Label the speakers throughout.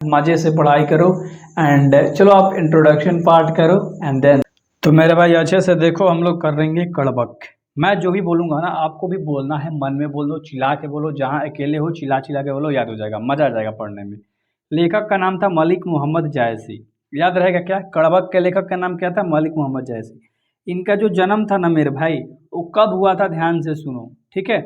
Speaker 1: मजे से पढ़ाई करो एंड चलो आप इंट्रोडक्शन पार्ट करो एंड देन। तो मेरे भाई अच्छे से देखो, हम लोग कर लेंगे कड़बक। मैं जो भी बोलूंगा ना आपको भी बोलना है, मन में बोलो, चिल्ला के बोलो, जहाँ अकेले हो चिल्ला चिल्ला के बोलो, याद हो जाएगा, मजा आ जाएगा पढ़ने में। लेखक का नाम था मलिक मोहम्मद जायसी। याद रहेगा क्या? कड़बक के लेखक का नाम क्या था? मलिक मोहम्मद जायसी। इनका जो जन्म था ना मेरे भाई, वो कब हुआ था ध्यान से सुनो, ठीक है।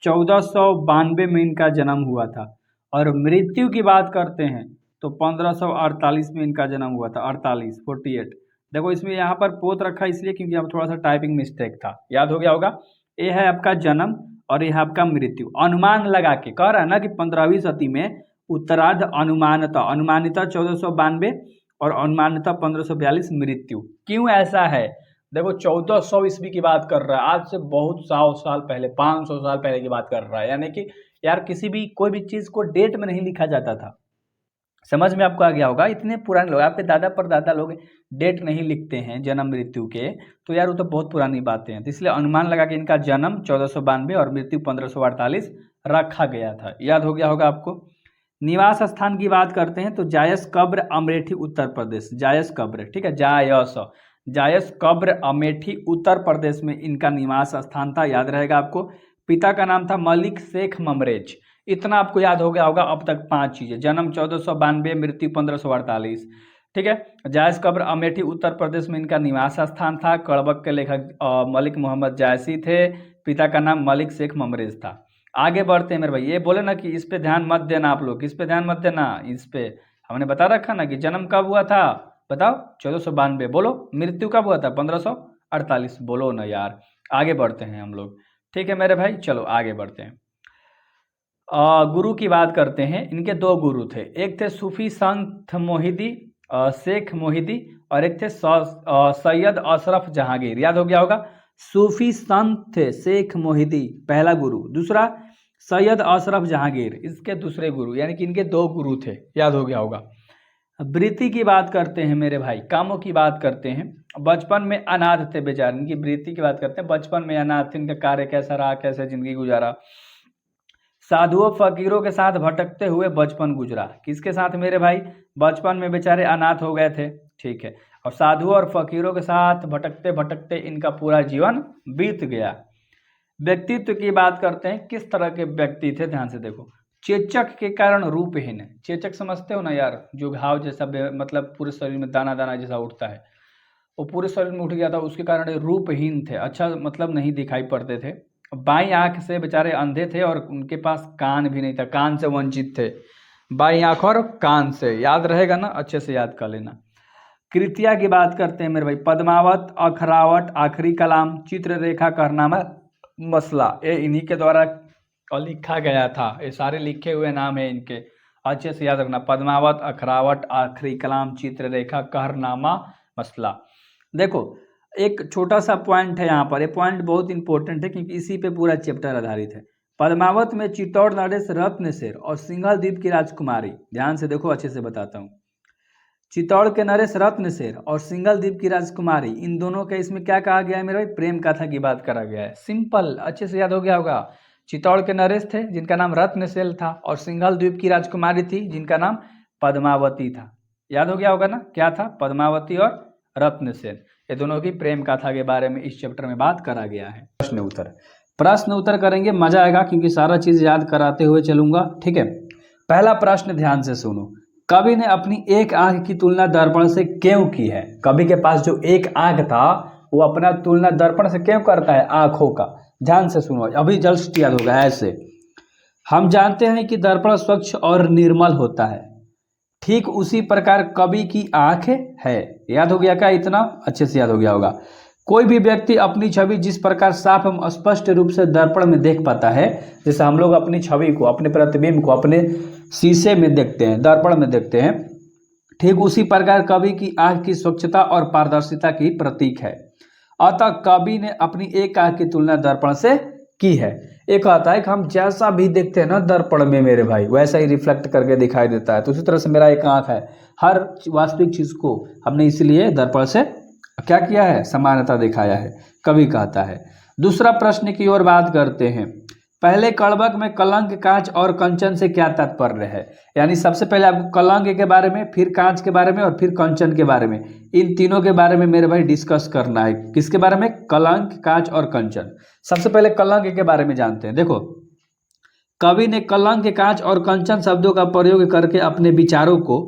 Speaker 1: 1492 में इनका जन्म हुआ था। और मृत्यु की बात करते हैं तो 1548 में इनका जन्म हुआ था। 48 देखो, इसमें यहाँ पर पोत रखा इसलिए क्योंकि अब थोड़ा सा टाइपिंग मिस्टेक था, याद हो गया होगा। ये है आपका जन्म और ये है आपका मृत्यु। अनुमान लगा के कह रहा है ना कि 15वीं सदी में उत्तरार्ध अनुमानिता 1492 और अनुमानिता 1542 मृत्यु। क्यों ऐसा है? देखो 1400 ईस्वी की बात कर रहा है, आज से बहुत 100 साल पहले, 500 साल पहले की बात कर रहा है। यानी कि यार किसी भी कोई भी चीज को डेट में नहीं लिखा जाता था। समझ में आपको आ गया होगा। इतने पुराने लोग, आपके दादा परदादा लोग डेट नहीं लिखते हैं जन्म मृत्यु के, तो यार वो तो बहुत पुरानी बातें हैं। तो इसलिए अनुमान लगा कि इनका जन्म 1492 और मृत्यु 1548 रखा गया था। याद हो गया होगा आपको। निवास स्थान की बात करते हैं तो जायस कब्र अमेठी उत्तर प्रदेश। जायस कब्र, ठीक है, जायस कब्र अमेठी उत्तर प्रदेश में इनका निवास स्थान था। याद रहेगा आपको। पिता का नाम था मलिक शेख ममरेज। इतना आपको याद हो गया होगा अब तक। 5 चीजें: जन्म 1492, मृत्यु 1548, ठीक है। जायस कब्र अमेठी उत्तर प्रदेश में इनका निवास स्थान था। कड़बक के लेखक मलिक मोहम्मद जायसी थे। पिता का नाम मलिक शेख ममरेज था। आगे बढ़ते हैं मेरे भाई। ये बोले ना कि इस पे ध्यान मत देना, आप लोग किस पे ध्यान मत देना, इस पे हमने बता रखा ना कि जन्म कब हुआ था, बताओ 1492। बोलो मृत्यु कब हुआ था? 1548। बोलो ना यार। आगे बढ़ते हैं हम लोग, ठीक है मेरे भाई, चलो आगे बढ़ते हैं। गुरु की बात करते हैं। इनके 2 गुरु थे। एक थे सूफी संत मोहिदी शेख मोहिदी, और एक थे सैयद अशरफ जहांगीर। याद हो गया होगा। सूफी संत थे शेख मोहिदी, पहला गुरु। दूसरा सैयद अशरफ जहांगीर, इसके दूसरे गुरु। यानी कि इनके 2 गुरु थे। याद हो गया होगा। वृत्ति की बात करते हैं मेरे भाई, कामों की बात करते हैं। बचपन में अनाथ थे बेचारे। इनकी वृत्ति की बात करते हैं। बचपन में अनाथ थे, इनका कार्य कैसा रहा, कैसे जिंदगी गुजारा। साधुओं फकीरों के साथ भटकते हुए बचपन गुजरा। किसके साथ मेरे भाई? बचपन में बेचारे अनाथ हो गए थे, ठीक है। और साधुओं और फकीरों के साथ भटकते भटकते इनका पूरा जीवन बीत गया। व्यक्तित्व की बात करते हैं। किस तरह के व्यक्ति थे, ध्यान से देखो। चेचक के कारण रूपहीन। चेचक समझते हो ना यार, जो घाव जैसा मतलब पूरे शरीर में दाना दाना जैसा उठता है, वो पूरे शरीर में उठ गया था, उसके कारण रूपहीन थे। अच्छा मतलब नहीं दिखाई पड़ते थे। बाई आंख से बेचारे अंधे थे और उनके पास कान भी नहीं था, कान से वंचित थे। बाई आंख और कान से, याद रहेगा ना, अच्छे से याद कर लेना। कृतिया की बात करते हैं मेरे भाई। पद्मावत, अखरावट, आखिरी कलाम, चित्ररेखा, करनामा, मसला, ये इन्हीं के द्वारा लिखा गया था। ये सारे लिखे हुए नाम है इनके, अच्छे से याद रखना। पद्मावत, अखरावट, आखिरी कलाम, चित्ररेखा, कहरनामा, मसला। देखो एक छोटा सा पॉइंट है यहाँ पर। ये पॉइंट बहुत इंपॉर्टेंट है क्योंकि इसी पे पूरा चैप्टर आधारित है। पद्मावत में चित्तौड़ नरेश रत्नसेर और सिंघल द्वीप की राजकुमारी। ध्यान से देखो, अच्छे से बताता हूँ। चित्तौड़ के नरेश रत्नसेर और सिंघल द्वीप की राजकुमारी, इन दोनों के इसमें क्या कहा गया है मेरे भाई? प्रेम कथा की बात करा गया है। सिंपल, अच्छे से याद हो गया होगा। चित्तौड़ के नरेश थे जिनका नाम रत्नसेन था, और सिंघल द्वीप की राजकुमारी थी जिनका नाम पद्मावती था। याद हो गया होगा ना, क्या था? पद्मावती और रत्नसेन। ये दोनों की प्रेम कथा के बारे में इस चैप्टर में बात करा गया है। प्रश्न उत्तर करेंगे, मजा आएगा क्योंकि सारा चीज याद कराते हुए चलूंगा, ठीक है। पहला प्रश्न ध्यान से सुनो। कवि ने अपनी एक आंख की तुलना दर्पण से क्यों की है? कवि के पास जो एक आंख था, वो अपना तुलना दर्पण से क्यों करता है? आंखों का। ध्यान से सुनो, अभी जस्ट याद होगा। ऐसे हम जानते हैं कि दर्पण स्वच्छ और निर्मल होता है, ठीक उसी प्रकार कवि की आंख है। याद हो गया क्या? इतना अच्छे से याद हो गया होगा। कोई भी व्यक्ति अपनी छवि जिस प्रकार साफ एवं स्पष्ट रूप से दर्पण में देख पाता है, जैसे हम लोग अपनी छवि को, अपने प्रतिबिंब को अपने शीशे में देखते हैं, दर्पण में देखते हैं, ठीक उसी प्रकार कवि की आंख की स्वच्छता और पारदर्शिता की प्रतीक है। अतः कवि ने अपनी एक आंख की तुलना दर्पण से की है। एक आता है कि हम जैसा भी देखते हैं ना दर्पण में मेरे भाई, वैसा ही रिफ्लेक्ट करके दिखाई देता है। तो उसी तरह से मेरा एक आंख है। हर वास्तविक चीज को हमने इसलिए दर्पण से क्या किया है? समानता दिखाया है, कवि कहता है। दूसरा प्रश्न की ओर बात करते हैं। पहले कड़बक में कलंक, कांच और कंचन से क्या तात्पर्य है। यानी सबसे पहले आपको कलंक के बारे में, फिर कांच के बारे में और फिर कंचन के बारे में, इन तीनों के बारे में मेरे भाई डिस्कस करना है। किसके बारे में? कलंक, कांच और कंचन। सबसे पहले कलंक के बारे में जानते हैं। देखो, कवि ने कलंक, कांच और कंचन शब्दों का प्रयोग करके अपने विचारों को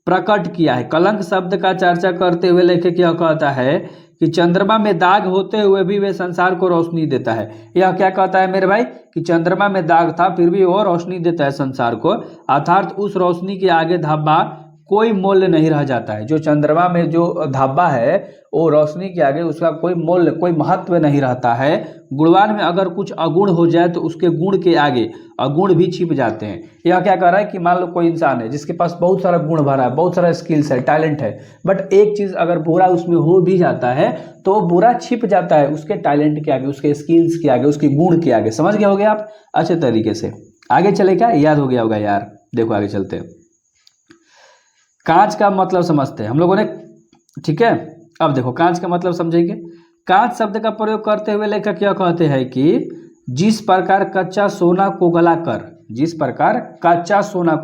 Speaker 1: प्रकट किया है। कलंक शब्द का चर्चा करते हुए लेखक यह कहता है कि चंद्रमा में दाग होते हुए भी वे संसार को रोशनी देता है। यह क्या कहता है मेरे भाई? कि चंद्रमा में दाग था फिर भी वो रोशनी देता है संसार को, अर्थात उस रोशनी के आगे धब्बा कोई मूल्य नहीं रह जाता है। जो चंद्रमा में जो धब्बा है वो रोशनी के आगे उसका कोई मूल्य, कोई महत्व नहीं रहता है। गुणवान में अगर कुछ अगुण हो जाए तो उसके गुण के आगे अगुण भी छिप जाते हैं। यह क्या कह रहा है कि मान लो कोई इंसान है जिसके पास बहुत सारा गुण भरा है, बहुत सारा स्किल्स है, टैलेंट है, बट एक चीज़ अगर बुरा उसमें हो भी जाता है तो वो बुरा छिप जाता है उसके टैलेंट के आगे, उसके स्किल्स के आगे, उसके गुण के आगे। समझ गए होगे आप अच्छे तरीके से? आगे चले क्या? याद हो गया होगा यार। देखो आगे चलते हैं। कांच का मतलब समझते हैं हम लोगों ने, ठीक है। अब देखो कांच का मतलब समझेंगे। कांच शब्द का प्रयोग करते हुए लेखक क्या कहते हैं कि जिस प्रकार कच्चा सोना को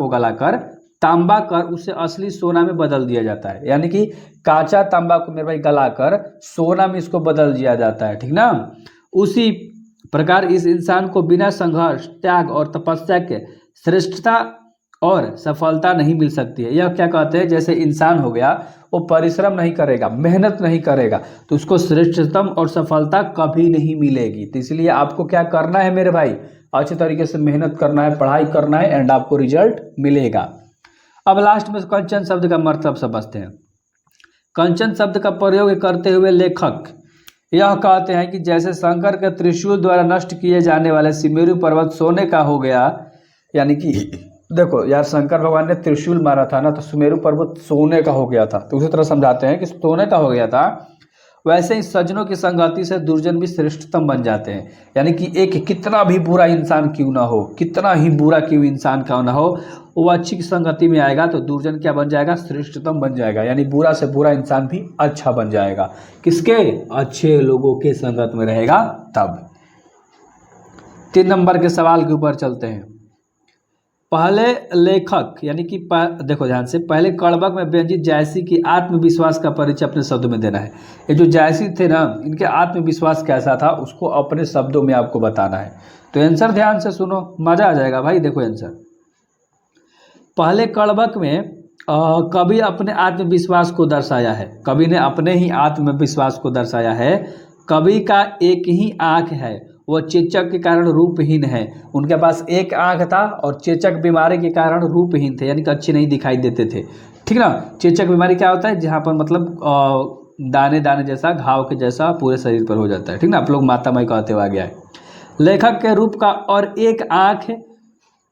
Speaker 1: गलाकर तांबा कर उसे असली सोना में बदल दिया जाता है। यानी कि काचा तांबा को मेरे भाई गलाकर सोना में इसको बदल दिया जाता है, ठीक ना। उसी प्रकार इस इंसान को बिना संघर्ष, त्याग और तपस्या के श्रेष्ठता और सफलता नहीं मिल सकती है। यह क्या कहते हैं? जैसे इंसान हो गया, वो परिश्रम नहीं करेगा, मेहनत नहीं करेगा तो उसको श्रेष्ठतम और सफलता कभी नहीं मिलेगी। तो इसलिए आपको क्या करना है मेरे भाई? अच्छे तरीके से मेहनत करना है, पढ़ाई करना है एंड आपको रिजल्ट मिलेगा। अब लास्ट में कंचन शब्द का मतलब समझते हैं। कंचन शब्द का प्रयोग करते हुए लेखक यह कहते हैं कि जैसे शंकर के त्रिशूल द्वारा नष्ट किए जाने वाले सुमेरु पर्वत सोने का हो गया। यानी कि देखो यार, शंकर भगवान ने त्रिशूल मारा था ना, तो सुमेरु पर्वत सोने का हो गया था। तो उसी तरह समझाते हैं कि सोने का हो गया था, वैसे ही सज्जनों की संगति से दुर्जन भी श्रेष्ठतम बन जाते हैं। यानी कि एक कितना भी बुरा इंसान क्यों ना हो, कितना ही बुरा क्यों इंसान क्यों ना हो, वो अच्छी की संगति में आएगा तो दुर्जन क्या बन जाएगा? श्रेष्ठतम बन जाएगा। यानी बुरा से बुरा इंसान भी अच्छा बन जाएगा। किसके? अच्छे लोगों के संगत में रहेगा तब। 3 नंबर के सवाल के ऊपर चलते हैं। पहले लेखक यानी कि देखो ध्यान से, पहले कड़बक में व्यंजित जायसी की आत्मविश्वास का परिचय अपने शब्दों में देना है। ये जो जायसी थे ना, इनके आत्मविश्वास कैसा था उसको अपने शब्दों में आपको बताना है। तो आंसर ध्यान से सुनो, मजा आ जाएगा भाई। देखो आंसर, पहले कड़बक में कवि अपने आत्मविश्वास को दर्शाया है। कवि ने अपने ही आत्मविश्वास को दर्शाया है। कवि का एक ही आँख है, वो चेचक के कारण रूपहीन है। उनके पास एक आंख था और चेचक बीमारी के कारण रूपहीन थे, यानी कि अच्छे नहीं दिखाई देते थे, ठीक ना। चेचक बीमारी क्या होता है? जहाँ पर मतलब दाने दाने जैसा, घाव के जैसा पूरे शरीर पर हो जाता है, ठीक ना। आप लोग माता मई कहते हुए आ गया है। लेखक के रूप का और एक आंख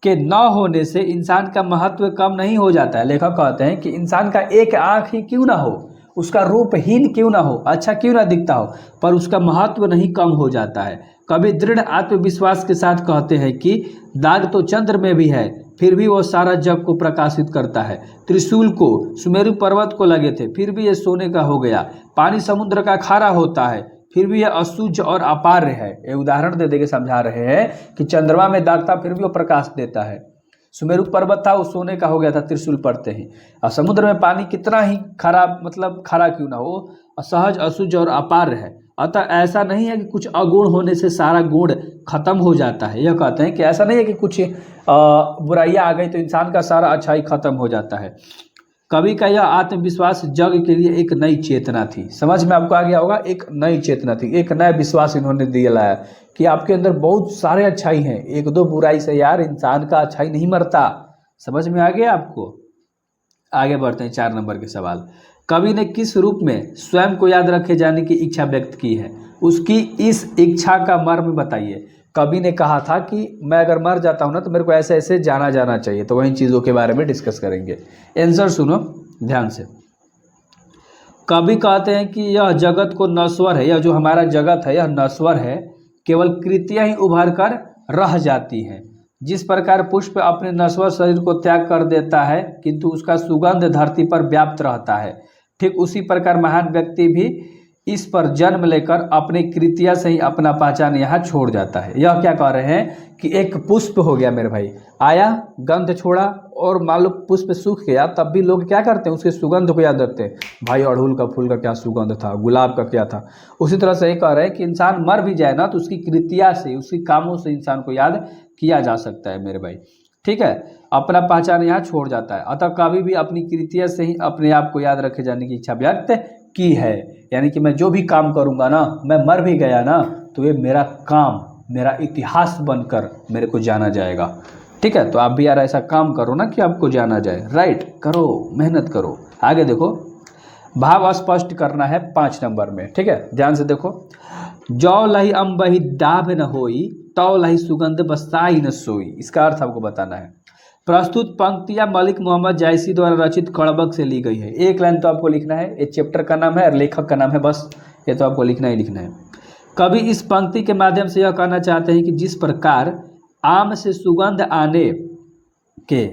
Speaker 1: के न होने से इंसान का महत्व कम नहीं हो जाता है। लेखक कहते हैं कि इंसान का एक आंख ही क्यों ना हो, उसका रूपहीन क्यों ना हो, अच्छा क्यों ना दिखता हो, पर उसका महत्व नहीं कम हो जाता है। कवि दृढ़ आत्मविश्वास के साथ कहते हैं कि दाग तो चंद्र में भी है, फिर भी वो सारा जग को प्रकाशित करता है। त्रिशूल को सुमेरु पर्वत को लगे थे, फिर भी ये सोने का हो गया। पानी समुद्र का खारा होता है, फिर भी यह अशुद्ध और अपार्य है। ये उदाहरण दे के समझा रहे हैं कि चंद्रमा में दाग था फिर भी वो प्रकाश देता है। सुमेरु पर्वत था, वो सोने का हो गया था त्रिशूल पड़ते ही। और समुद्र में पानी कितना ही खराब, मतलब खरा क्यों ना हो, असहज, अशुद्ध और अपार्य है। अतः ऐसा नहीं है कि कुछ अगुण होने से सारा गुण खत्म हो जाता है। यह कहते हैं कि ऐसा नहीं है कि कुछ बुराइयां आ गई तो इंसान का सारा अच्छाई खत्म हो जाता है। कवि का यह आत्मविश्वास जग के लिए एक नई चेतना थी। समझ में आपको आ गया होगा, एक नई चेतना थी, एक नया विश्वास इन्होंने दिया लाया कि आपके अंदर बहुत सारे अच्छाई हैं, एक दो बुराई से यार इंसान का अच्छाई नहीं मरता। समझ में आ गया आपको? आगे बढ़ते हैं 4 नंबर के सवाल। कवि ने किस रूप में स्वयं को याद रखे जाने की इच्छा व्यक्त की है? उसकी इस इच्छा का मर्म बताइए। कवि ने कहा था कि मैं अगर मर जाता हूं ना तो मेरे को ऐसे ऐसे जाना चाहिए, तो वही चीज़ों के बारे में डिस्कस करेंगे। आंसर सुनो ध्यान से। कवि कहते हैं कि यह जगत को नश्वर है, यह जो हमारा जगत है यह नश्वर है, केवल कृतियां ही उभर कर रह जाती हैं। जिस प्रकार पुष्प अपने नश्वर शरीर को त्याग कर देता है किंतु उसका सुगंध धरती पर व्याप्त रहता है, ठीक उसी प्रकार महान व्यक्ति भी इस पर जन्म लेकर अपनी कृतिया से ही अपना पहचान यहाँ छोड़ जाता है। यह क्या कह रहे हैं कि एक पुष्प हो गया मेरे भाई, आया, गंध छोड़ा और मान लो पुष्प सूख गया, तब भी लोग क्या करते हैं, उसके सुगंध को याद रखते हैं। भाई अड़हुल का फूल का क्या सुगंध था, गुलाब का क्या था। उसी तरह से ये कह रहे हैं कि इंसान मर भी जाए ना तो उसकी कृतिया से, उसकी कामों से इंसान को याद किया जा सकता है मेरे भाई। ठीक है, अपना पहचान यहाँ छोड़ जाता है। अतः कभी भी अपनी कृतिया से ही अपने आप को याद रखे जाने की इच्छा व्यक्त की है। यानी कि मैं जो भी काम करूँगा ना, मैं मर भी गया ना तो ये मेरा काम, मेरा इतिहास बनकर मेरे को जाना जाएगा। ठीक है, तो आप भी यार ऐसा काम करो ना कि आपको जाना जाए। राइट, करो, मेहनत करो। आगे देखो, भाव स्पष्ट करना है 5 नंबर में। ठीक है, ध्यान से देखो। जौ लही अम्बही दाभ न होई, तौ लही सुगंध बसाई न सोई। इसका अर्थ आपको बताना है। प्रस्तुत पंक्तियां मलिक मोहम्मद जायसी द्वारा रचित कड़बक से ली गई है। एक लाइन तो आपको लिखना है, ये चैप्टर का नाम है और लेखक का नाम है, बस ये तो आपको लिखना ही लिखना है। कवि इस पंक्ति के माध्यम से यह कहना चाहते हैं कि जिस प्रकार आम से सुगंध आने के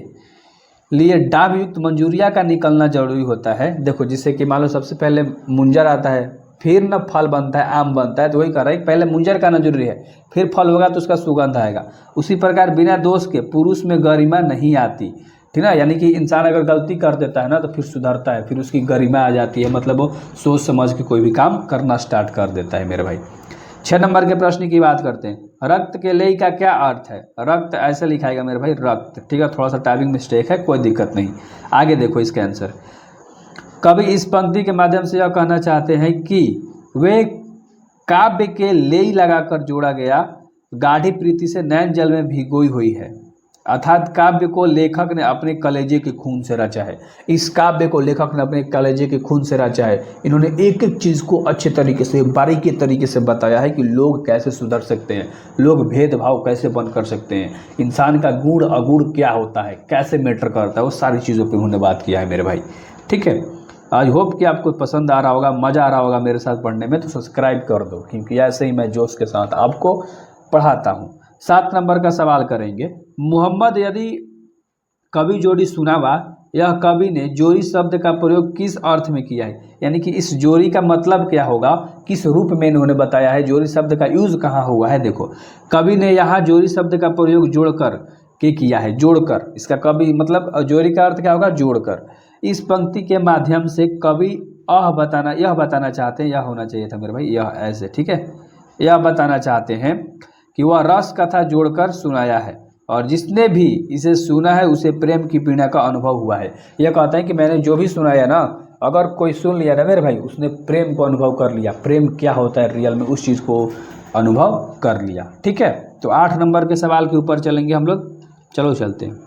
Speaker 1: लिए डाब युक्त मंजूरिया का निकलना जरूरी होता है। देखो, जिससे कि मान लो सबसे पहले मुंजर आता है, फिर न फल बनता है, आम बनता है, तो वही कह रहा है पहले मुंजर का आना जरूरी है, फिर फल होगा तो उसका सुगंध आएगा। उसी प्रकार बिना दोष के पुरुष में गरिमा नहीं आती। ठीक ना, यानी कि इंसान अगर गलती कर देता है ना तो फिर सुधरता है, फिर उसकी गरिमा आ जाती है, मतलब वो सोच समझ के कोई भी काम करना स्टार्ट कर देता है मेरे भाई। 6 नंबर के प्रश्न की बात करते हैं। रक्त के लेई का क्या अर्थ है? रक्त ऐसे लिखाएगा मेरे भाई, रक्त। ठीक है, थोड़ा सा टाइपिंग मिस्टेक है, कोई दिक्कत नहीं। आगे देखो इसके आंसर। कवि इस पंक्ति के माध्यम से यह कहना चाहते हैं कि वे काव्य के लेई लगाकर जोड़ा गया गाढ़ी प्रीति से नैन जल में भिगोई हुई है। अर्थात काव्य को लेखक ने अपने कलेजे के खून से रचा है। इस काव्य को लेखक ने अपने कलेजे के खून से रचा है। इन्होंने एक एक चीज़ को अच्छे तरीके से, बारीकी तरीके से बताया है कि लोग कैसे सुधर सकते हैं, लोग भेदभाव कैसे बंद कर सकते हैं, इंसान का गुण अगुण क्या होता है, कैसे मैटर करता है, वो सारी चीज़ों पर उन्होंने बात किया है मेरे भाई। ठीक है, आई होप कि आपको पसंद आ रहा होगा, मज़ा आ रहा होगा मेरे साथ पढ़ने में, तो सब्सक्राइब कर दो, क्योंकि ऐसे ही मैं जोश के साथ आपको पढ़ाता हूँ। 7 नंबर का सवाल करेंगे। मोहम्मद यदि कवि जोड़ी सुनावा, यह कवि ने जोड़ी शब्द का प्रयोग किस अर्थ में किया है? यानी कि इस जोड़ी का मतलब क्या होगा, किस रूप में इन्होंने बताया है, जोड़ी शब्द का यूज कहाँ हुआ है। देखो, कवि ने यहाँ जोड़ी शब्द का प्रयोग जोड़कर के किया है, जोड़कर। इसका कवि मतलब जोड़ी का अर्थ क्या होगा, जोड़कर। इस पंक्ति के माध्यम से कवि यह बताना चाहते हैं, यह होना चाहिए था मेरे भाई, यह ऐसे। ठीक है, यह बताना चाहते हैं कि वह रस कथा जोड़कर सुनाया है और जिसने भी इसे सुना है उसे प्रेम की पीड़ा का अनुभव हुआ है। यह कहता है कि मैंने जो भी सुनाया ना, अगर कोई सुन लिया ना मेरे भाई, उसने प्रेम को अनुभव कर लिया, प्रेम क्या होता है रियल में, उस चीज़ को अनुभव कर लिया। ठीक है, तो 8 नंबर के सवाल के ऊपर चलेंगे हम लोग। चलो चलते हैं।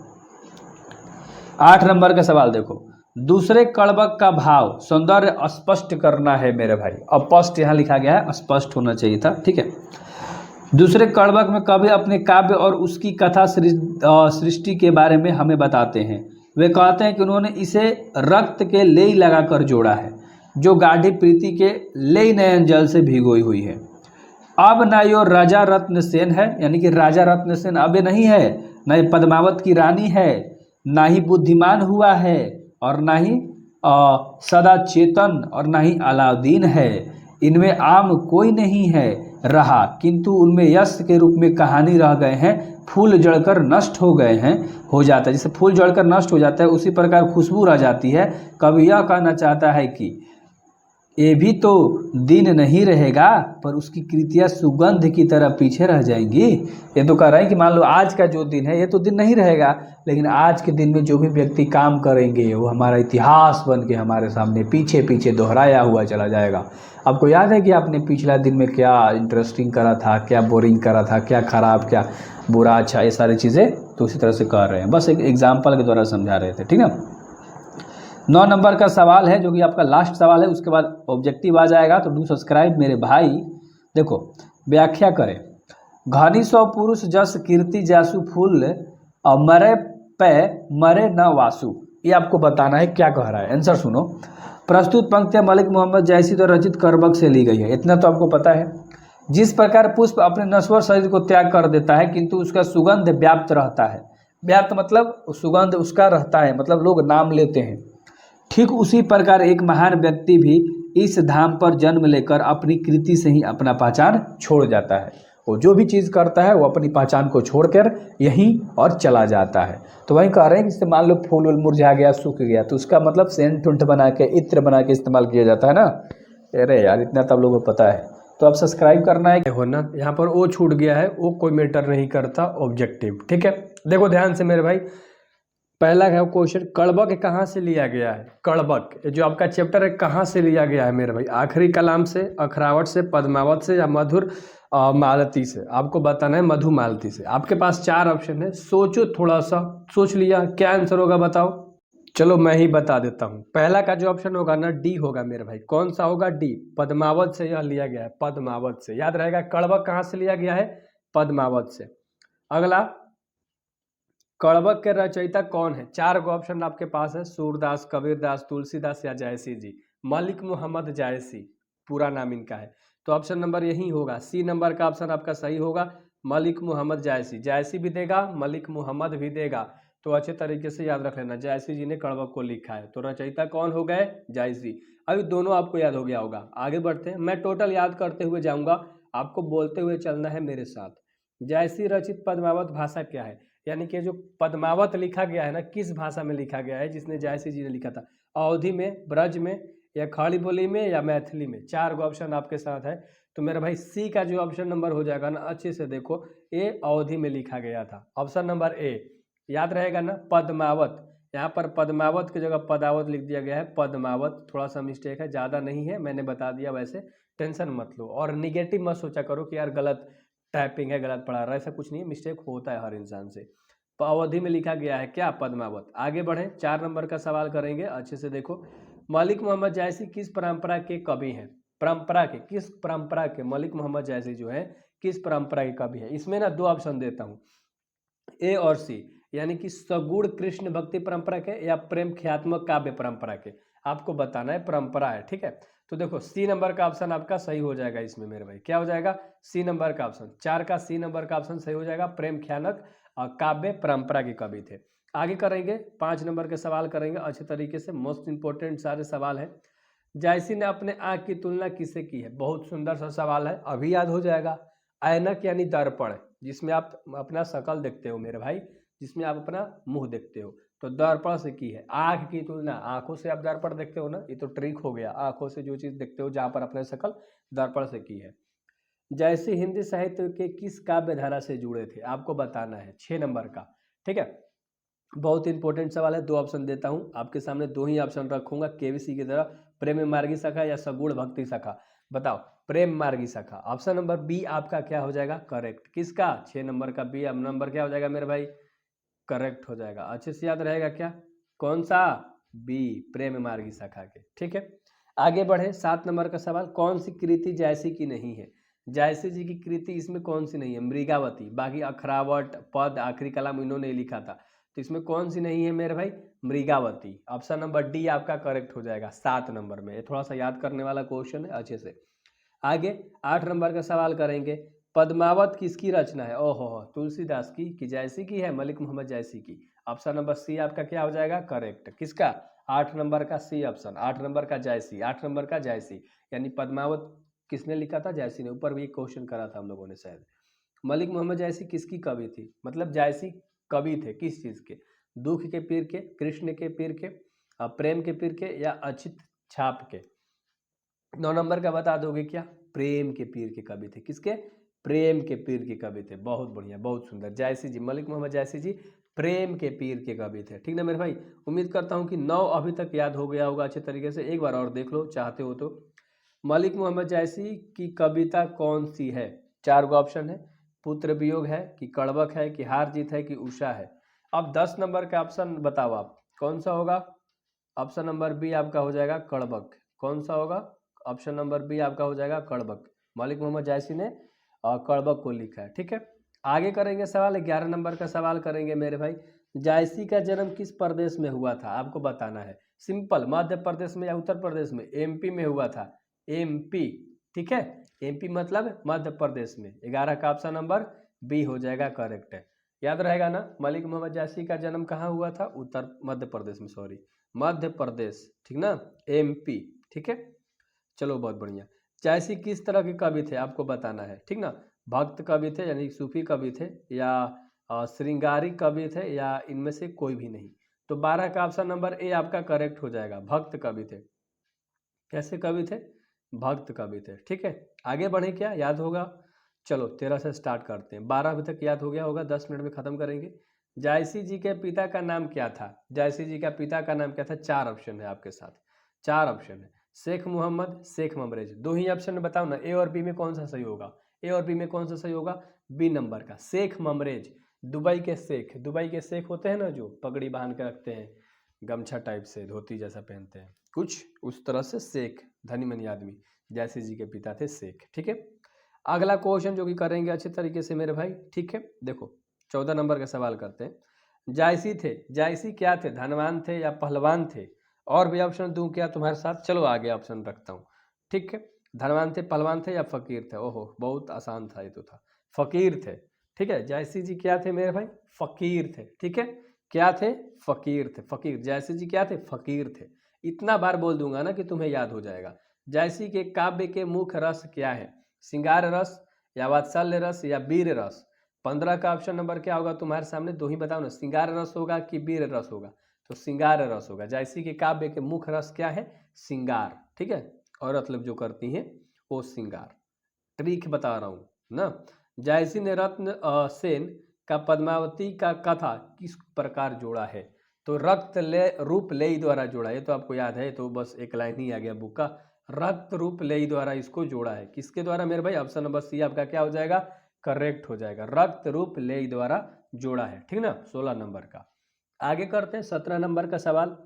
Speaker 1: 8 नंबर का सवाल देखो। दूसरे कड़बक का भाव सौंदर्य स्पष्ट करना है मेरे भाई। अस्पष्ट यहाँ लिखा गया है, स्पष्ट होना चाहिए था। ठीक है, दूसरे कड़बक में कवि अपने काव्य और उसकी कथा सृष्टि के बारे में हमें बताते हैं। वे कहते हैं कि उन्होंने इसे रक्त के लेई लगाकर जोड़ा है, जो गाढ़ी प्रीति के लेई नयन जल से भिगोई हुई है। अब न यो राजा रत्न सेन है, यानी कि राजा रत्न सेन अब नहीं है, न ही पद्मावत की रानी है, ना ही बुद्धिमान हुआ है, और ना ही सदा चेतन, और ना ही अलाउद्दीन है। इनमें आम कोई नहीं है रहा, किंतु उनमें यश के रूप में कहानी रह गए हैं। फूल जड़कर नष्ट हो गए हैं, हो जाता है, जैसे फूल जड़कर नष्ट हो जाता है उसी प्रकार खुशबू रह जाती है। कवि यह कहना चाहता है कि ये भी तो दिन नहीं रहेगा, पर उसकी कृतियाँ सुगंध की तरह पीछे रह जाएंगी। ये तो कह रहा है कि मान लो आज का जो दिन है ये तो दिन नहीं रहेगा, लेकिन आज के दिन में जो भी व्यक्ति काम करेंगे वो हमारा इतिहास बन के हमारे सामने पीछे पीछे दोहराया हुआ चला जाएगा। आपको याद है कि आपने पिछला दिन में क्या इंटरेस्टिंग करा था, क्या बोरिंग करा था, क्या खराब, क्या बुरा, अच्छा, ये सारी चीज़ें तो उसी तरह से कर रहे हैं, बस एक एग्जाम्पल के द्वारा समझा रहे थे। ठीक है, 9 नंबर का सवाल है जो कि आपका लास्ट सवाल है, उसके बाद ऑब्जेक्टिव आ जाएगा, तो डू सब्सक्राइब मेरे भाई। देखो, व्याख्या करें। घनी सौ पुरुष जस कीर्ति जासु फूल, मरे पे मरे न वासु। ये आपको बताना है क्या कह रहा है, आंसर सुनो। प्रस्तुत पंक्तियां मलिक मोहम्मद जायसी द्वारा रचित करबक से ली गई है, इतना तो आपको पता है। जिस प्रकार पुष्प अपने नश्वर शरीर को त्याग कर देता है, किंतु उसका सुगंध व्याप्त रहता है। व्याप्त मतलब सुगंध उसका रहता है, मतलब लोग नाम लेते हैं। ठीक उसी प्रकार एक महान व्यक्ति भी इस धाम पर जन्म लेकर अपनी कृति से ही अपना पहचान छोड़ जाता है। वो जो भी चीज़ करता है वो अपनी पहचान को छोड़कर यहीं और चला जाता है। तो वहीं कह रहे हैं कि जैसे मान लो फूल वूल मुरझा गया, सूख गया, तो उसका मतलब सेंट उंट बना के, इत्र बना के इस्तेमाल किया जाता है ना। अरे यार इतना तब लोगों को पता है। तो अब सब्सक्राइब करना है होना, यहाँ पर ओ छूट गया है, वो कोई मैटर नहीं करता, ऑब्जेक्टिव। ठीक है, देखो ध्यान से मेरे भाई, पहला है क्वेश्चन, कड़बक कहाँ से लिया गया है? कड़बक जो आपका चैप्टर है कहाँ से लिया गया है मेरे भाई? आखिरी कलाम से, अखरावट से, पद्मावत से, या मधुर मालती से? आपको बताना है मधु मालती से। आपके पास 4 ऑप्शन है, सोचो थोड़ा सा, सोच लिया क्या आंसर होगा बताओ? चलो मैं ही बता देता हूँ। पहला का जो ऑप्शन होगा ना, डी होगा मेरे भाई। कौन सा होगा? डी, पद्मावत से यह लिया गया है, पद्मावत से। याद रहेगा, कड़बक कहाँ से लिया गया है? पद्मावत से। अगला, कड़बक के रचयिता कौन है? 4 गो ऑप्शन आपके पास है, सूरदास, कबीरदास, तुलसीदास या जायसी जी। मलिक मोहम्मद जायसी पूरा नाम इनका है। तो ऑप्शन नंबर यही होगा, सी नंबर का ऑप्शन आपका सही होगा, मलिक मोहम्मद जायसी। जायसी भी देगा, मलिक मोहम्मद भी देगा, तो अच्छे तरीके से याद रख लेना, जायसी जी ने कड़बक को लिखा है। तो रचयिता कौन हो गए? जायसी। अभी दोनों आपको याद हो गया होगा। आगे बढ़ते हैं, मैं टोटल याद करते हुए जाऊंगा, आपको बोलते हुए चलना है मेरे साथ। जायसी रचित पद्मावत भाषा क्या है? यानी कि जो पद्मावत लिखा गया है ना, किस भाषा में लिखा गया है जिसने जायसी जी ने लिखा था? अवधी में, ब्रज में, या खड़ी बोली में, या मैथिली में? 4 गो ऑप्शन आपके साथ है। तो मेरा भाई सी का जो ऑप्शन नंबर हो जाएगा ना, अच्छे से देखो, ए अवधी में लिखा गया था। ऑप्शन नंबर ए याद रहेगा ना, पद्मावत। यहाँ पर पद्मावत की जगह पदावत लिख दिया गया है, पद्मावत। थोड़ा सा मिस्टेक है, ज़्यादा नहीं है, मैंने बता दिया, वैसे टेंशन मत लो। और निगेटिव मत सोचा करो कि यार गलत टाइपिंग है, गलत पढ़ा रहा है, ऐसा कुछ नहीं है, मिस्टेक होता है हर इंसान से। अवधि में लिखा गया है क्या? पद्मावत। आगे बढ़े, 4 नंबर का सवाल करेंगे, अच्छे से देखो। मलिक मोहम्मद जायसी किस परंपरा के कवि हैं? परंपरा के, किस परंपरा के मलिक मोहम्मद जायसी जो है किस परंपरा के कवि है? इसमें ना 2 ऑप्शन देता हूँ, ए और सी, यानी कि सगुण कृष्ण भक्ति परंपरा के या प्रेम ख्यात्मक काव्य परंपरा के। आपको बताना है परंपरा है, ठीक है। तो देखो सी नंबर का ऑप्शन आपका सही हो जाएगा इसमें मेरे भाई। क्या हो जाएगा? सी नंबर का ऑप्शन, 4 का सी नंबर का ऑप्शन सही हो जाएगा, प्रेम ख्यानक काव्य परंपरा के कवि थे। आगे करेंगे, 5 नंबर के सवाल करेंगे अच्छे तरीके से, मोस्ट इंपोर्टेंट सारे सवाल है। जायसी ने अपने आँख की तुलना किससे की है? बहुत सुंदर सा सवाल है, अभी याद हो जाएगा। ऐनक यानी दर्पण, जिसमें आप अपना शकल देखते हो मेरे भाई, जिसमें आप अपना मुंह देखते हो, तो दर्पण से की है। आँख की तुलना, आंखों से आप दर्पण देखते हो ना, ये तो ट्रिक हो गया, आंखों से जो चीज़ देखते हो जहाँ पर अपने शकल, दर्पण से की है। जैसे हिंदी साहित्य के किस काव्य धारा से जुड़े थे? आपको बताना है, 6 नंबर का, ठीक है। बहुत इंपॉर्टेंट सवाल है, 2 ऑप्शन देता हूँ आपके सामने, 2 ही ऑप्शन रखूंगा केबीसी की तरह, प्रेम मार्गी शाखा या सगुण भक्ति शाखा? बताओ, प्रेम मार्गी शाखा। ऑप्शन नंबर बी आपका क्या हो जाएगा? करेक्ट। किसका? 6 नंबर का बी नंबर क्या हो जाएगा मेरे भाई? करेक्ट हो जाएगा। अच्छे से याद रहेगा क्या? कौन सा? बी, प्रेम मार्गी शाखा के, ठीक है। आगे बढ़े, 7 नंबर का सवाल, कौन सी कृति जायसी की नहीं है? जायसी जी की कृति इसमें कौन सी नहीं है? मृगावती, बाकी अखरावट, पद, आखिरी कलाम इन्होंने लिखा था, तो इसमें कौन सी नहीं है मेरे भाई? मृगावती। ऑप्शन नंबर डी आपका करेक्ट हो जाएगा 7 नंबर में। ये थोड़ा सा याद करने वाला क्वेश्चन है, अच्छे से। आगे 8 नंबर का सवाल करेंगे, पद्मावत किसकी रचना है? ओहो, तुलसीदास की, कि जायसी की है? मलिक मोहम्मद जायसी की। ऑप्शन नंबर सी आपका क्या हो जाएगा? करेक्ट। किसका? 8 नंबर का सी ऑप्शन, 8 नंबर का जायसी, 8 नंबर का जायसी, यानी पद्मावत किसने लिखा था? जायसी ने। ऊपर भी एक क्वेश्चन करा था हम लोगों ने शायद। मलिक मोहम्मद जायसी किसकी कवि थी? मतलब जायसी कवि थे किस चीज के? दुख के पीर के, कृष्ण के पीर के, प्रेम के पीर के, या अचित छाप के? 9 नंबर का बता दोगे क्या? प्रेम के पीर के कवि थे। किसके? प्रेम के पीर के कवि थे। बहुत बढ़िया, बहुत सुंदर। जायसी जी, मलिक मोहम्मद जायसी जी प्रेम के पीर के कवि थे, ठीक ना मेरे भाई। उम्मीद करता हूँ कि 9 अभी तक याद हो गया होगा अच्छे तरीके से। एक बार और देख लो चाहते हो तो। मलिक मोहम्मद जायसी की कविता कौन सी है? 4 गो ऑप्शन है, पुत्र वियोग है, कि कड़बक है, कि हार जीत है, कि उषा है? अब 10 नंबर का ऑप्शन बताओ आप, कौन सा होगा? ऑप्शन नंबर बी आपका हो जाएगा कड़बक। कौन सा होगा? ऑप्शन नंबर बी आपका हो जाएगा कड़बक। मलिक मोहम्मद जायसी ने कड़बक को लिखा है, ठीक है। आगे करेंगे सवाल, 11 नंबर का सवाल करेंगे मेरे भाई। जायसी का जन्म किस प्रदेश में हुआ था? आपको बताना है। सिंपल, मध्य प्रदेश में या उत्तर प्रदेश में? एमपी में हुआ था, एमपी, ठीक है। एमपी मतलब मध्य प्रदेश में। 11 का ऑप्शन नंबर बी हो जाएगा करेक्ट है। याद रहेगा ना, मलिक मोहम्मद जायसी का जन्म कहाँ हुआ था? मध्य प्रदेश में, सॉरी, मध्य प्रदेश, ठीक ना, एमपी, ठीक है।
Speaker 2: चलो बहुत बढ़िया। जायसी किस तरह के कवि थे आपको बताना है, ठीक ना। भक्त कवि थे यानी सूफी कवि थे, या श्रृंगारिक कवि थे, या इनमें से कोई भी नहीं। तो 12 का ऑप्शन नंबर ए आपका करेक्ट हो जाएगा, भक्त कवि थे। कैसे कवि थे? भक्त कवि थे, ठीक है। आगे बढ़े, क्या याद होगा? चलो 13 से स्टार्ट करते हैं, 12 अभी तक याद हो गया होगा, 10 मिनट में खत्म करेंगे। जायसी जी के पिता का नाम क्या था? जायसी जी का पिता का नाम क्या था? 4 ऑप्शन है आपके साथ, 4 ऑप्शन है। शेख मोहम्मद, शेख ममरेज, दो ही ऑप्शन में बताओ ना, ए और बी में कौन सा सही होगा? ए और बी में कौन सा सही होगा? बी नंबर का, शेख ममरेज। दुबई के शेख, दुबई के शेख होते हैं ना, जो पगड़ी बांध के रखते हैं, गमछा टाइप से, धोती जैसा पहनते हैं, कुछ उस तरह से शेख, धनी मनी आदमी। जायसी जी के पिता थे शेख, ठीक है। अगला क्वेश्चन जो कि करेंगे अच्छे तरीके से मेरे भाई, ठीक है। देखो 14 नंबर का सवाल करते हैं। जायसी थे, जायसी क्या थे? धनवान थे या पहलवान थे? और भी ऑप्शन दूं क्या तुम्हारे साथ? चलो आगे ऑप्शन रखता हूँ, ठीक है। धनवान थे, पहलवान थे, या फकीर थे? ओहो बहुत आसान था ये तो, था फकीर थे, ठीक है। जायसी जी क्या थे मेरे भाई? फकीर थे, ठीक है। क्या थे? फकीर थे, फकीर। जायसी जी क्या थे? फकीर थे। इतना बार बोल दूंगा ना कि तुम्हें याद हो जाएगा। जायसी के काव्य के मुख्य रस क्या है? श्रृंगार रस, या वात्सल्य रस, या वीर रस? 15 का ऑप्शन नंबर क्या होगा तुम्हारे सामने? दो ही बताओ ना, श्रृंगार रस होगा कि वीर रस होगा? तो श्रृंगार रस होगा। जायसी के काव्य के मुख्य रस क्या है? श्रृंगार, ठीक है। औरत लोग जो करती हैं वो श्रृंगार। ट्रिक बता रहा हूँ ना। जायसी ने रत्न सेन का पद्मावती का कथा किस प्रकार जोड़ा है? तो रक्त ले रूप लेई द्वारा जोड़ा, ये तो आपको याद है, तो बस एक लाइन ही आ गया बुक का। रक्त रूप लेई द्वारा इसको जोड़ा है, किसके द्वारा मेरे भाई? ऑप्शन नंबर सी आपका क्या हो जाएगा? करेक्ट हो जाएगा, रक्त रूप लेई द्वारा जोड़ा है, ठीक ना। 16 नंबर का। आगे करते हैं 17 नंबर का सवाल।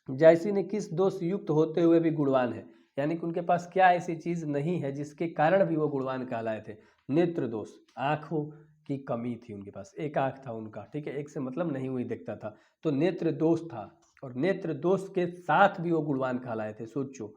Speaker 2: जायसी ने किस दोष युक्त होते हुए भी गुणवान है? यानी कि उनके पास क्या ऐसी चीज नहीं है जिसके कारण भी वो गुणवान कहलाए थे? नेत्र दोष, आंखों की कमी थी उनके पास, एक आंख था उनका, ठीक है, एक से मतलब नहीं हुई दिखता था, तो नेत्र दोष था। और नेत्र दोष के साथ भी वो गुणवान कहलाए थे। सोचो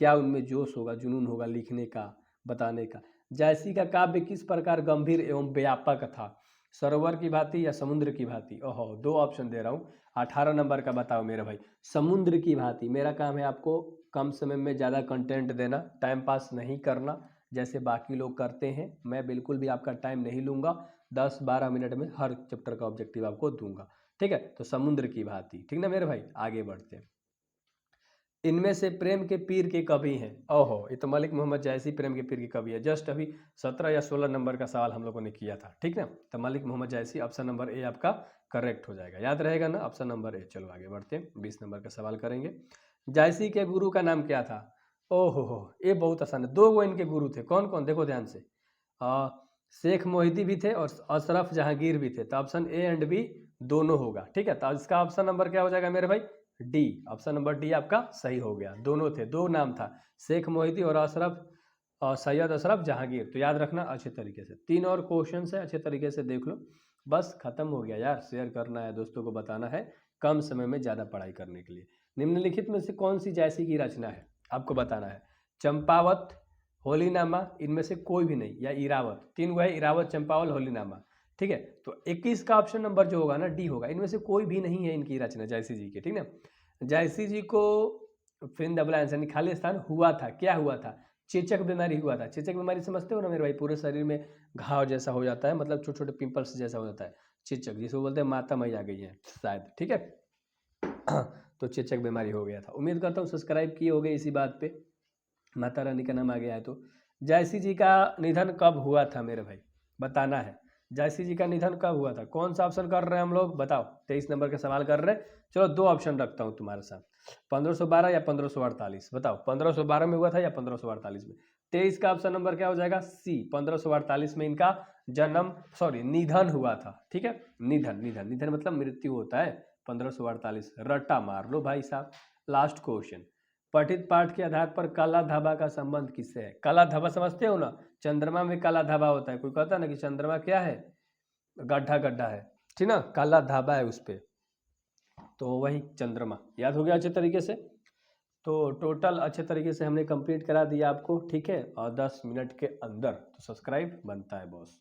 Speaker 2: क्या उनमें जोश होगा, जुनून होगा लिखने का, बताने का। जायसी का काव्य किस प्रकार गंभीर एवं व्यापक था? सरोवर की भांति या समुद्र की भांति? ओहो दो ऑप्शन दे रहा हूँ, 18 नंबर का बताओ मेरे भाई। समुद्र की भांति। मेरा काम है आपको कम समय में ज़्यादा कंटेंट देना, टाइम पास नहीं करना जैसे बाकी लोग करते हैं। मैं बिल्कुल भी आपका टाइम नहीं लूँगा, 10-12 मिनट में हर चैप्टर का ऑब्जेक्टिव आपको दूंगा, ठीक है। तो समुद्र की भांति, ठीक ना मेरे भाई। आगे बढ़ते हैं। इनमें से प्रेम के पीर के कवि हैं? ओहो ये तो मलिक मोहम्मद जायसी प्रेम के पीर के कवि है। जस्ट अभी 17 या 16 नंबर का सवाल हम लोगों ने किया था, ठीक ना। तो मलिक मोहम्मद जायसी, ऑप्शन नंबर ए आपका करेक्ट हो जाएगा, याद रहेगा ना, ऑप्शन नंबर ए। चलो आगे बढ़ते हैं, 20 नंबर का सवाल करेंगे। जायसी के गुरु का नाम क्या था? ओहो हो ये बहुत आसान है, दो वो इनके गुरु थे। कौन कौन? देखो ध्यान से। शेख मोहिदी भी थे और अशरफ जहांगीर भी थे। तो ऑप्शन ए एंड बी दोनों होगा, ठीक है। तो इसका ऑप्शन नंबर क्या हो जाएगा मेरे भाई? डी, ऑप्शन नंबर डी आपका सही हो गया। दोनों थे, दो नाम था, शेख मोहिदी और अशरफ, सैयद अशरफ जहांगीर। तो याद रखना अच्छे तरीके से। 3 और क्वेश्चन है, अच्छे तरीके से देख लो, बस खत्म हो गया यार। शेयर करना है, दोस्तों को बताना है, कम समय में ज़्यादा पढ़ाई करने के लिए। निम्नलिखित में से कौन सी जायसी की रचना है आपको बताना है? चंपावत, होलीनामा, इनमें से कोई भी नहीं, या इरावत। 3 गो है, इरावत, चंपावत, होलीनामा, ठीक है। तो 21 का ऑप्शन नंबर जो होगा ना, डी होगा। इनमें से कोई भी नहीं है इनकी रचना जायसी जी की, ठीक ना। जायसी जी को फिन डबल आंसर यानी खाली स्थान हुआ था, क्या हुआ था? चेचक बीमारी हुआ था। चेचक बीमारी समझते हो ना मेरे भाई? पूरे शरीर में घाव जैसा हो जाता है, मतलब छोटे छोटे पिंपल्स जैसा हो जाता है, चेचक, जिसको बोलते हैं माता मैया गई है शायद, ठीक है। तो चेचक बीमारी हो गया था। उम्मीद करता हूँ सब्सक्राइब किए होगे इसी बात पे, माता रानी का नाम आ गया है। तो जायसी जी का निधन कब हुआ था मेरे भाई? बताना है। जायसी जी का निधन कब हुआ था? कौन सा ऑप्शन कर रहे हैं हम लोग बताओ? 23 नंबर का सवाल कर रहे हैं। चलो 2 ऑप्शन रखता हूँ तुम्हारे साथ, 1512 या 1548। बताओ 1512 में हुआ था या 1548 में? 23 का ऑप्शन नंबर क्या हो जाएगा? सी, 1548 में इनका जन्म, सॉरी निधन हुआ था, ठीक है। निधन, निधन, निधन मतलब मृत्यु होता है। 1548 रट्टा मार लो भाई साहब। Last question. पठित पाठ के आधार पर काला धाबा का संबंध किससे है? काला धाबा समझते हो ना? चंद्रमा में काला धाबा होता है, कोई कहता है ना कि चंद्रमा क्या है? गड्ढा गड्ढा है, ठीक ना, काला धाबा है उस पे, तो वही चंद्रमा। याद हो गया अच्छे तरीके से? तो टोटल अच्छे तरीके से हमने कंप्लीट करा दिया आपको, ठीक है, और 10 मिनट के अंदर। तो सब्सक्राइब बनता है बॉस।